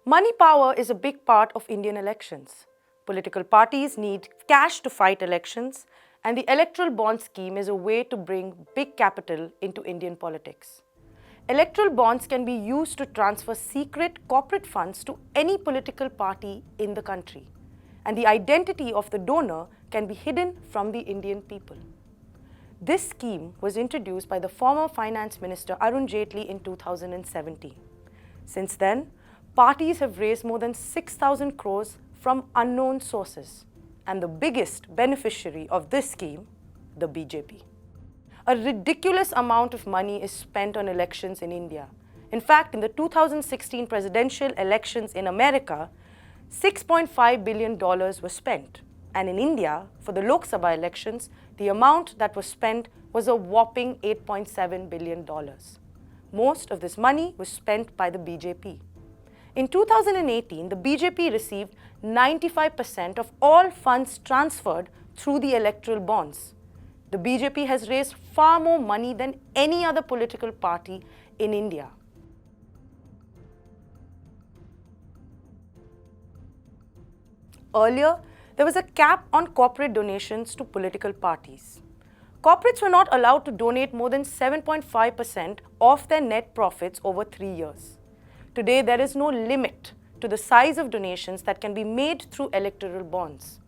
Money power is a big part of Indian elections. Political parties need cash to fight elections, and the electoral bond scheme is a way to bring big capital into Indian politics. Electoral bonds can be used to transfer secret corporate funds to any political party in the country, and the identity of the donor can be hidden from the Indian people. This scheme was introduced by the former Finance Minister Arun Jaitley in 2017. Since then, parties have raised more than 6,000 crores from unknown sources, and the biggest beneficiary of this scheme, the BJP. A ridiculous amount of money is spent on elections in India. In fact, in the 2016 presidential elections in America, $6.5 billion was spent. And in India, for the Lok Sabha elections, the amount that was spent was a whopping $8.7 billion. Most of this money was spent by the BJP. In 2018, the BJP received 95% of all funds transferred through the electoral bonds. The BJP has raised far more money than any other political party in India. Earlier, there was a cap on corporate donations to political parties. Corporates were not allowed to donate more than 7.5% of their net profits over 3 years. Today, there is no limit to the size of donations that can be made through electoral bonds.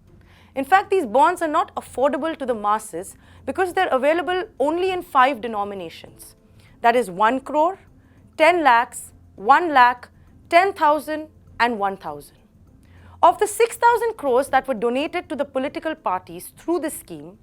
In fact, these bonds are not affordable to the masses because they're available only in 5 denominations. That is 1 crore, 10 lakhs, 1 lakh, 10,000 and 1,000. Of the 6,000 crores that were donated to the political parties through this scheme,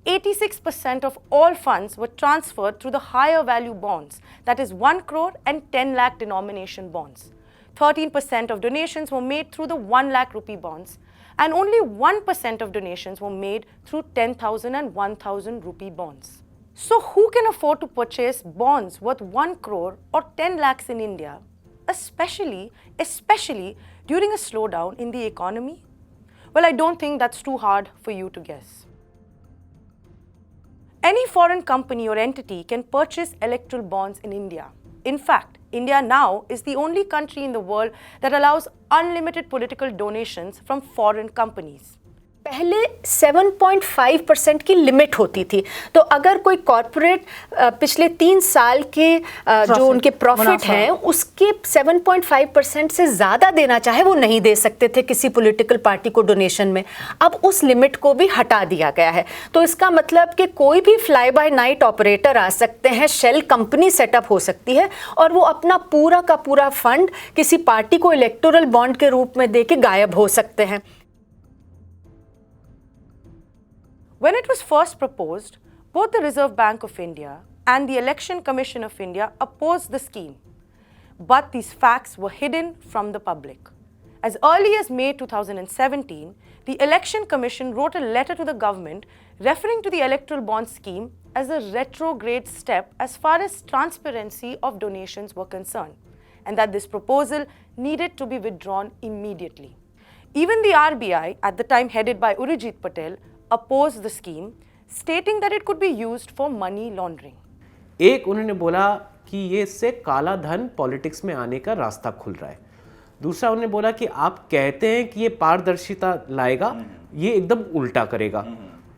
86% of all funds were transferred through the higher value bonds, that is 1 crore and 10 lakh denomination bonds. 13% of donations were made through the 1 lakh rupee bonds, and only 1% of donations were made through 10,000 and 1,000 rupee bonds. So who can afford to purchase bonds worth 1 crore or 10 lakhs in India, especially during a slowdown in the economy? Well, I don't think that's too hard for you to guess. Any foreign company or entity can purchase electoral bonds in India. In fact, India now is the only country in the world that allows unlimited political donations from foreign companies. पहले 7.5% की limit होती थी, तो अगर कोई corporate पिछले 3 साल के जो उनके प्रॉफिट हैं उसके 7.5% से ज़्यादा देना चाहे वो नहीं दे सकते थे किसी पॉलिटिकल पार्टी को डोनेशन में। अब उस लिमिट को भी हटा दिया गया है, तो इसका मतलब कि कोई भी फ्लाई बाय नाइट ऑपरेटर आ सकते हैं, शेल कंपनी सेटअप हो सकती है और वो अपना पूरा का पूरा फंड किसी पार्टी को इलेक्टोरल बॉन्ड के रूप में दे के गायब हो सकते हैं। When it was first proposed, both the Reserve Bank of India and the Election Commission of India opposed the scheme. But these facts were hidden from the public. As early as May 2017, the Election Commission wrote a letter to the government referring to the electoral bond scheme as a retrograde step as far as transparency of donations were concerned, and that this proposal needed to be withdrawn immediately. Even the RBI, at the time headed by Urjit Patel, opposed the scheme, stating that it could be used for money laundering. एक उन्होंने बोला कि ये इससे काला धन politics में आने का रास्ता खुल रहा है। दूसरा उन्होंने बोला कि आप कहते हैं कि ये पारदर्शिता लाएगा, ये एकदम उल्टा करेगा।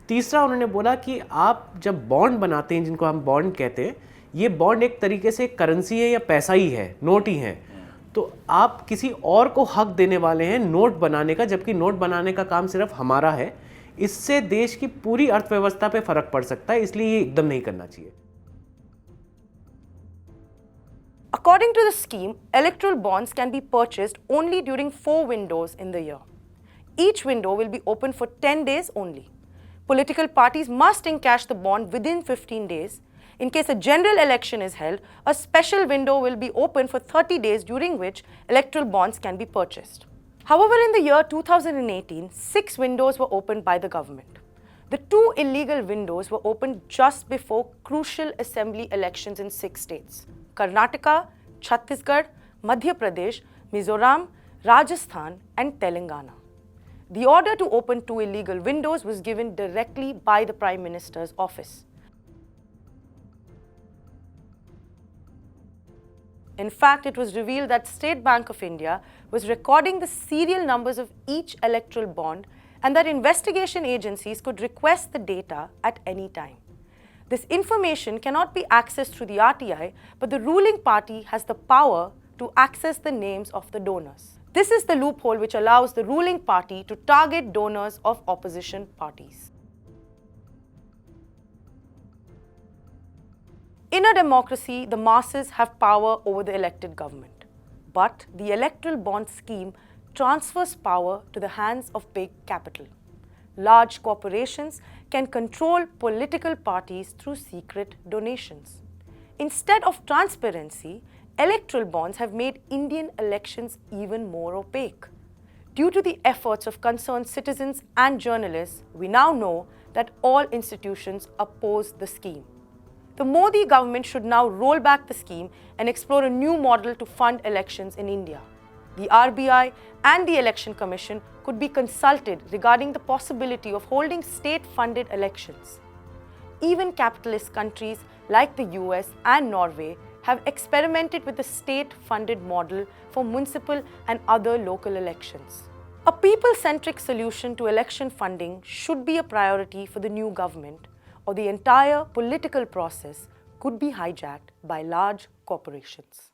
तीसरा उन्होंने बोला कि आप जब बॉन्ड बनाते हैं, जिनको हम बॉन्ड कहते हैं, ये बॉन्ड एक तरीके से करेंसी है या पैसा ही है, नोट ही है, तो आप किसी और को हक देने वाले हैं नोट बनाने का, जबकि नोट बनाने का काम सिर्फ हमारा है। इससे देश की पूरी अर्थव्यवस्था पे फर्क पड़ सकता है, इसलिए ये एकदम नहीं करना चाहिए। According to the scheme, electoral bonds can be purchased only during 4 windows in the year. Each window will be open for 10 days only. Political parties must encash the bond within 15 days. In case a general election is held, a special window will be open for 30 days during which electoral bonds can be purchased. However, in the year 2018, 6 windows were opened by the government. The 2 illegal windows were opened just before crucial assembly elections in 6 states: Karnataka, Chhattisgarh, Madhya Pradesh, Mizoram, Rajasthan and Telangana. The order to open 2 illegal windows was given directly by the Prime Minister's office. In fact, it was revealed that State Bank of India was recording the serial numbers of each electoral bond and that investigation agencies could request the data at any time. This information cannot be accessed through the RTI, but the ruling party has the power to access the names of the donors. This is the loophole which allows the ruling party to target donors of opposition parties. In a democracy, the masses have power over the elected government. But the electoral bond scheme transfers power to the hands of big capital. Large corporations can control political parties through secret donations. Instead of transparency, electoral bonds have made Indian elections even more opaque. Due to the efforts of concerned citizens and journalists, we now know that all institutions oppose the scheme. The Modi government should now roll back the scheme and explore a new model to fund elections in India. The RBI and the Election Commission could be consulted regarding the possibility of holding state-funded elections. Even capitalist countries like the US and Norway have experimented with the state-funded model for municipal and other local elections. A people-centric solution to election funding should be a priority for the new government, or the entire political process could be hijacked by large corporations.